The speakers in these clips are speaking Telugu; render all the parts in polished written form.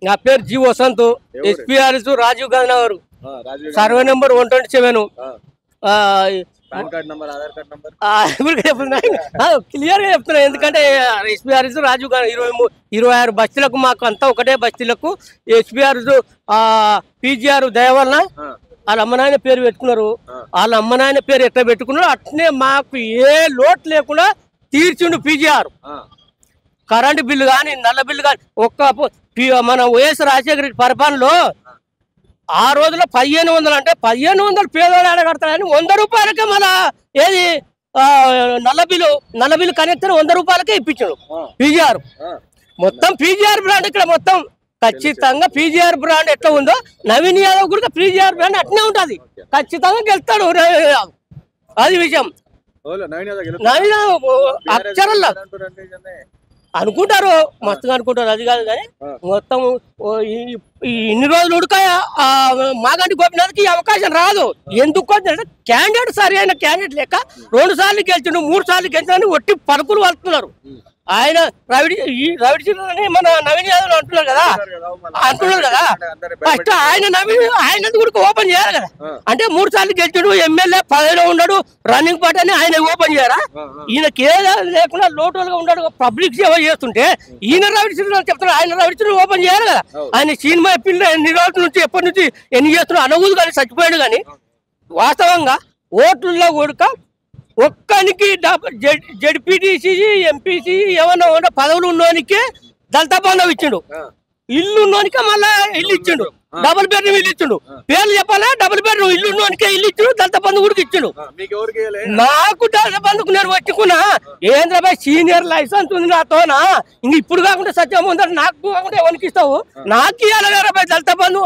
నా పేరు G Vasanth, SPRS Rajiv Gandhi Nagar, survey number 127. Clear గా చెప్తున్నా, ఎందుకంటే ఎస్పీఆర్ఎస్ రాజీవ్ గాంధీ 26 బస్తీలకు మాకు అంతా ఒకటే బస్తీలకు ఎస్పీఆర్ఎస్ పీజీఆర్ దయ వలన వాళ్ళ అమ్మనాయన పేరు పెట్టుకున్నారు. వాళ్ళ అమ్మనాయన పేరు ఎట్లా పెట్టుకున్నారు అట్నే మాకు ఏ లోటు లేకుండా తీర్చిండు పీజీఆర్. కరెంటు బిల్లు కానీ నల్ల బిల్లు కానీ మన వైఎస్ రాజశేఖర రెడ్డి పరిపాలనలో ఆ రోజులో 1500 అంటే 1500 పేదవాళ్ళు ఆడగడతాడని 100 రూపాయలకే మన ఏది నల్ల బిల్లు కనెక్షన్ 100 రూపాయలకే ఇప్పించాడు పీజీఆర్. మొత్తం పీజీఆర్ బ్రాండ్ ఇక్కడ మొత్తం ఖచ్చితంగా పీజీఆర్ బ్రాండ్ ఎట్లా ఉందో నవీన్ యాదవ్ కూడా పీజీఆర్ బ్రాండ్ అట్నే ఉంటది, ఖచ్చితంగా గెలుస్తాడు. అది విషయం. నవీన్ యాదవ్ అక్షరంలో అనుకుంటారు, మస్తుగా అనుకుంటారు, అది కాదు. కానీ మొత్తం ఇన్ని రోజులు ఉడకాయ మాగంటి గోపినాథ్కి ఈ అవకాశం రాదు. ఎందుకు అంటే క్యాండిడేట్ సరైన క్యాండిడేట్ లేక 2 సార్లు గెలిచిండు, 3 సార్లు గెలిచిన ఒట్టి పలుకులు వస్తున్నారు. ఆయన రవిడి మన నవీన్ యాదవ్ అంటున్నారు కదా ఫస్ట్ ఆయన కూడా ఓపెన్ చేయాలి కదా. అంటే 3 సార్లు గెలిచాడు, ఎమ్మెల్యే 10లో ఉన్నాడు, రన్నింగ్ పార్టీ అని ఆయన ఓపెన్ చేయరా? ఈయనకి ఏదో లేకుండా లోటోలుగా ఉన్నాడు, పబ్లిక్ సేవ చేస్తుంటే ఈయన రవిడి చెప్తాడు, ఆయన రవిడి ఓపెన్ చేయాలి కదా. ఆయన సినిమా పిల్ల ఎన్ని రోజుల నుంచి ఎప్పటి నుంచి ఎన్ని చేస్తున్నాడు అనగూదు కానీ చచ్చిపోయాడు. కానీ వాస్తవంగా ఓట్లలో కూడక ఒక్కనికి జడ్పీటీసీ ఎంపీసీ ఏమన్నా పదవులు ఉన్నోనికే దళిత బంధం ఇచ్చిండు, ఇల్లు ఉన్నోనికే మళ్ళా ఇల్లు ఇచ్చిండు, డబుల్ బెడ్రూమ్ ఇల్లు ఇచ్చిండు. పేర్లు చెప్పాలా? డబుల్ బెడ్రూమ్ ఇల్లు ఉన్నోనికే ఇల్లు ఇచ్చిండు, దళిత బంధు కూడా ఇచ్చిండు. నాకు దళిత బంధుకు నేను వచ్చుకున్నా ఏంద్రబాయ్ సీనియర్ లైసెన్స్ ఉంది నాతోనా, ఇంక ఇప్పుడు కాకుండా సత్యం ఉందని నాకు కాకుండా ఎవరికి ఇస్తావు? నాకు ఇవ్వాలి కదా బాయ్ దళిత బంధు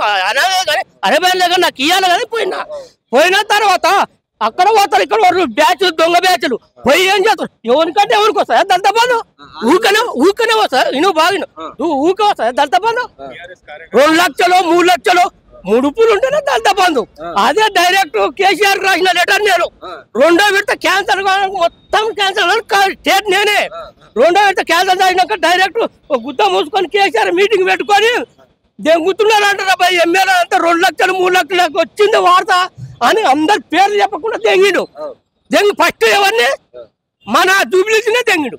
అరే బాయ్ నాకు ఇవ్వాలి కదా. పోయిన తర్వాత అక్కడ పోతారు, ఇక్కడ బ్యాచ్లు దొంగ బ్యాచ్లు పోయి ఏం చేస్తారు? ఎవరికంటే ఎవరికి వస్తాయి దళిత బంధు? ఊకనే వస్తాయి. నువ్వు బాగా నువ్వు ఊకే వస్తాయి దళిత బంధు? 2 లక్షలు 3 లక్షలు ముడుపులు ఉంటేనే దళిత బంధు. అదే డైరెక్ట్ కేసీఆర్ రాసిన లెటర్ నేను 2వ విడత క్యాన్సర్ మొత్తం క్యాన్సర్ స్టేట్ నేనే 2వ విడత క్యాన్సర్ అయినాక డైరెక్ట్ గుద్ద మూసుకొని కేసీఆర్ మీటింగ్ పెట్టుకొని దెంగుతున్నాడు అంటారా బాయ్. ఎమ్మెల్యే అంతా 2 లక్షలు 3 లక్షలు వచ్చింది వార్త అని అందరు పేర్లు చెప్పకుండా దెంగిడు. ఫస్ట్ ఎవరిని మన జూబ్లీస్నే దెంగిడు.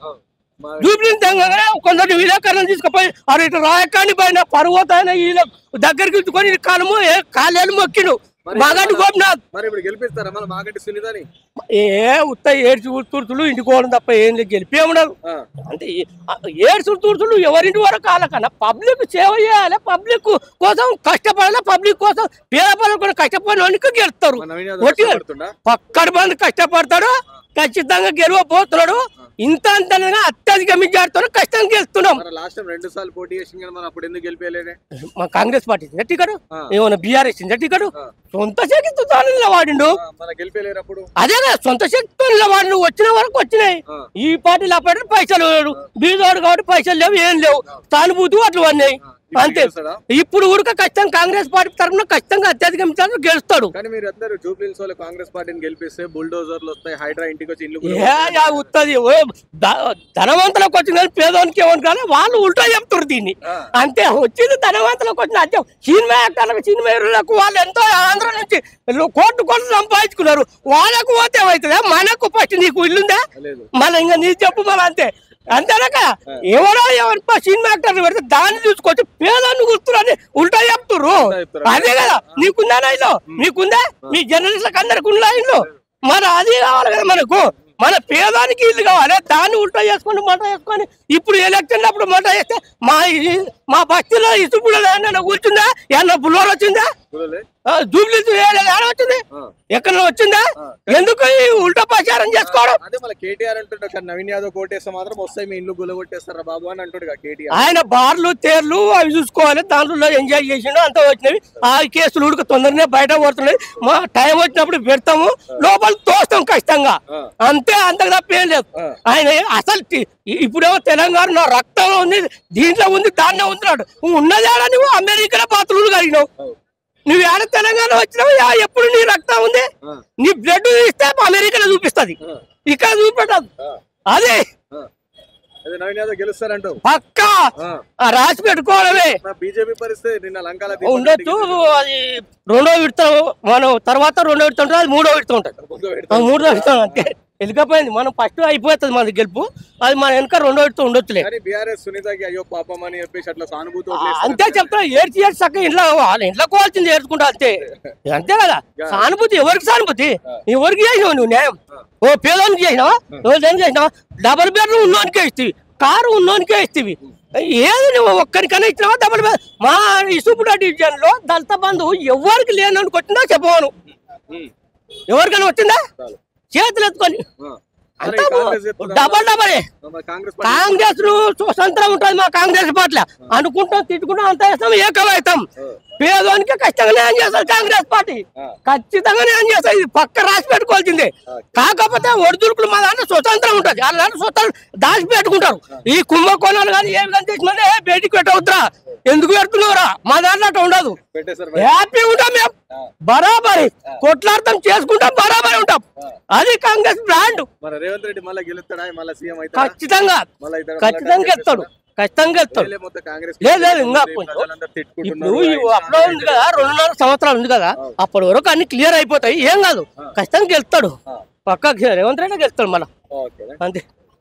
జూబ్లీని దెంగగానే కొందరు విలేకరులను తీసుకుపోయి అరే ఇటు రాయకాని పైన పర్వతాయన వీళ్ళ దగ్గరికి ఇచ్చుకొని కాలము కాలేలు మొక్కిడు మాగంటి గోపినాథ్. ఉత్త ఏడ్చి తుడుచులు ఇంటికోవడం తప్ప ఏం గెలిపేమన్నారు. అంటే ఏడ్చులు తుడుచులు ఎవరింటి వరకు కాలకన్నా పబ్లిక్ సేవ చేయాలి, పబ్లిక్ కోసం కష్టపడాలి, పబ్లిక్ కోసం పేద పనులు కూడా కష్టపడిన గెలుస్తారు. పక్కడి మంది కష్టపడతాడు, ఖచ్చితంగా గెలవబోతున్నాడు. ఇంత అంతగా అత్యధిక మెజార్టీతో కష్టంగా గెలుస్తున్నాం. మా కాంగ్రెస్ పార్టీ ఇచ్చిందా టికెట్? ఏమన్నా బీఆర్ఎస్ ఇచ్చిందా టికెట్? సొంత శక్తితో నిలబడిండు. అదే కదా సొంత శక్తితో నిలబడి వచ్చిన వరకు వచ్చినాయి. ఈ పార్టీలో అప్పటి పైసలు బీదోడు కాబట్టి పైసలు లేవు, ఏం లేవు, సానుభూతి అట్లు అన్నాయి అంతే. ఇప్పుడు కూడా ఖచ్చితంగా కాంగ్రెస్ పార్టీ తరఫున ఖచ్చితంగా అత్యధిక మెజార్టీతో గెలుస్తాడు. ఉత్తది ధనవంతులకు వచ్చింది కానీ పేదవానికి ఏమని కానీ వాళ్ళు ఉల్టా చెప్తారు దీన్ని. అంతే వచ్చింది ధనవంతులకు వచ్చిన అత్యం సినిమా యాక్టర్లకు సినిమా హీరోలకు వాళ్ళు ఎంతో ఆంధ్ర నుంచి కోట్లు సంపాదించుకున్నారు. వాళ్ళకు పోతే ఏమవుతుందా? మనకు ఫస్ట్ నీకు ఇల్లుందా? మన ఇంకా నీ చెప్పు మన అంతేనాక ఎవరో ఎవరి సినిమా యాక్టర్ పెడితే దాన్ని చూసుకొచ్చి పేదాన్ని గుర్తురని ఉల్టా చెప్తుర్రు. అదే కదా నీకుందా ఇల్లు? నీకుందా? మీ జర్నలిస్టులకు అందరికి ఉందా ఇల్లు? మరి అది కావాలి కదా మనకు. మన పేదానికి ఇల్లు కావాలి, దాన్ని ఉల్టా చేసుకొని మంట చేసుకొని ఇప్పుడు ఎలక్షన్ అప్పుడు మంట చేస్తే మా బస్తీలో ఇసుపులో కూర్చుందా? ఏమన్నా బుల్లోర్ వచ్చిందా? జూబ్లీ వచ్చింది ఎక్కడ వచ్చిందా? ఎందుకు ఉల్టా ప్రచారం చేసుకోవడం? నవీన్ యాదవ్ కోటేస్తే మాత్రం వస్తాయి మీ ఇల్లు గులగొట్టేస్తారా బాబు అని అంటాడు కేటీఆర్. ఆయన బార్లు తేర్లు అవి చూసుకోవాలి, దాంట్లో ఎంజాయ్ చేసిండు అంతా వచ్చినవి. ఆ కేసులు ఉడక తొందరనే బయట పడుతున్నాయి. మా టైం వచ్చినప్పుడు పెడతాము, లోపల తోస్తాం ఖచ్చితంగా, అంతే. అంతకు తప్ప ఏం లేదు. ఆయన అసలు ఇప్పుడేమో తెలంగాణ నా రక్తంలో ఉంది, దీంట్లో ఉంది, దాంట్లో ఉంటున్నాడు. ఉన్నదేడా నువ్వు అమెరికాలో పాత్రలు కలిగినావు, నువ్వు ఏడ తెలంగాణ వచ్చినావు, ఎప్పుడు నీ రక్తం ఉంది, నీ బ్లడ్ ఇస్తే అమెరికాలో చూపిస్తుంది, ఇక్కడ చూపెట్టదు. అదే అదే నవీన్ యాదవ్ గెలుస్తారంటావు. పక్కా రాసి పెట్టుకోవడమే. బీజేపీ పరిస్థితి నిన్న లంకాల ఉండొచ్చు, అది రెండో విడత మనం తర్వాత రెండో విడత ఉంటుంది, అది మూడో విడత ఉంటుంది. మూడో విడత అంతే వెళ్ళిపోయింది. మనం ఫస్ట్ అయిపోతుంది మన గెలుపు, అది మన వెనక రెండో విడత ఉండొచ్చులే. బీఆర్ఎస్ సునీతకి అయ్యో పాపం అని చెప్పేసి అట్లా సానుభూతి అంతే చెప్తా. ఏడ్చి చక్కగా ఇంట్లో వాళ్ళ ఇంట్లో కోవాల్సింది ఏడ్చుకుంటా అంతే. అంతే కదా సానుభూతి. ఎవరికి సానుభూతి? ఎవరికి చేసినావు నువ్వు న్యాయం? ఓ పేదోనికి చేసినావా? ఏం చేసినావా? డబల్ బెడ్రూమ్ ఉన్నోనికే ఇస్తావి, కారు ఉన్నోనికే ఇస్తావి. ఏది నువ్వు ఒక్కరికైనా ఇచ్చినావా? Double bed. మా ఇసుపుడ డివిజన్ లో దళిత బంధువు ఎవరికి లేనని కొట్టిందా చెప్పవాను. ఎవరికైనా వచ్చిందా? చేతులు ఎత్తుకొని డబల్ డబల్. కాంగ్రెస్ స్వతంత్రం ఉంటుంది మా కాంగ్రెస్ పార్టీ. అనుకుంటాం, తిట్టుకుంటాం, అంతా వేస్తాం, ఏకమవుతాం. పేదోనికి ఖచ్చితంగా న్యాయం చేస్తారు కాంగ్రెస్ పార్టీ, ఖచ్చితంగా న్యాయం చేస్తారు. ఇది పక్క రాసి పెట్టుకోవాల్సిందే. కాకపోతే ఒడిదుడుకులు మా దాంట్లో స్వతంత్రం ఉంటుంది, వాళ్ళ దాంట్లో స్వతంత్రం దాచి పెట్టుకుంటారు. ఈ కుంభకోణాలు కానీ ఏమి కానీ తెచ్చినట్టే బయటికి పెట్టవద్దురా, ఎందుకు పెడుతున్నావురా? మా దాంట్లో అట్లా ఉండదు. హ్యాపీగా ఉంటాం మేము, బరాబరి కొట్లాడతాం, చేసుకుంటాం, బరాబరి ఉంటాం. అది కాంగ్రెస్ బ్రాండ్. రేవంత్ రెడ్డి మళ్ళీ గెలుస్తాడా? మళ్ళీ సీఎం అయితే ఖచ్చితంగా ఖచ్చితంగా గెలుస్తాడు, ఖచ్చితంగా గెలుస్తాడు. లేదు ఇంకా ఇప్పుడు అప్పుడు ఉంది కదా, 2.5 సంవత్సరాలు ఉంది కదా, అప్పటి వరకు అన్ని క్లియర్ అయిపోతాయి, ఏం కాదు. ఖచ్చితంగా గెలుస్తాడు, పక్కా రేవంత్ రెడ్డి గెలుస్తాడు మళ్ళా, అంతే.